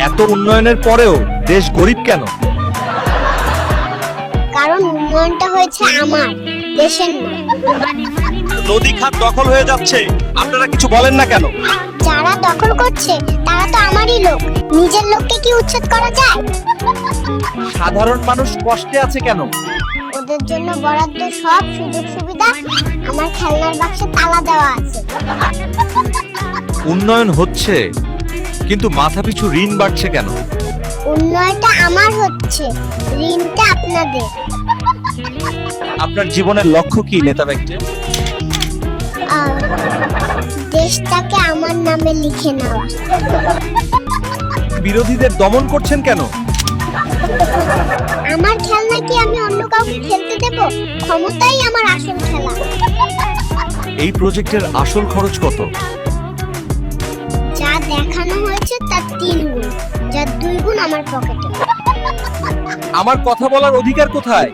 এত উন্নয়নের পরেও দেশ গরিব কেন? কারণ উন্নয়নটা হয়েছে আমার, দেশের নয়। নদী খাত দখল হয়ে যাচ্ছে, আপনারা কিছু বলেন না কেন? যারা দখল করছে তারা তো আমারই লোক, নিজের লোককে কি উচ্ছেদ করা যায়? সাধারণ মানুষ কষ্টে আছে কেন? ওদের জন্য বরাদ্দ সব সুযোগ সুবিধা আমার খেলনার বাক্সে তালা দেওয়া আছে। উন্নয়ন হচ্ছে, কিন্তু মাথাপিছু ঋণ বাড়ছে কেন? উন্নয়নটা আমার হচ্ছে, ঋণটা আপনাদের। আপনার জীবনের লক্ষ্য কি নেতা ব্যক্তি? আহ, দেশটাকে আমার নামে লিখে নেওয়া। বিরোধীদের দমন করছেন কেন? আমার খেলনা কি আমি অন্য কাউকে খেলতে দেব? ক্ষমতাই আমার আসল খেলা। এই প্রজেক্টের আসল খরচ কত? যা দেখানো হয়েছে তার 3 গুণ, যার 2 গুণ আমার পকেটে। আমার কথা বলার অধিকার কোথায়?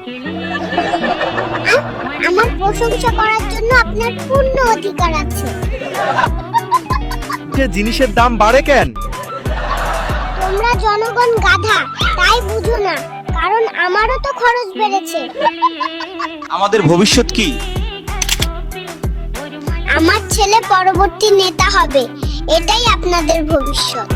আমার প্রশংসা করার জন্য আপনার পূর্ণ অধিকার আছে। যে জিনিসের দাম বাড়ে কেন? তোমরা জনগণ গাধা, তাই বুঝো না, কারণ আমারও তো খরচ বেড়েছে। আমাদের ভবিষ্যৎ কি? আমার ছেলে পরবর্তী নেতা হবে, এটাই আপনাদের ভবিষ্যৎ।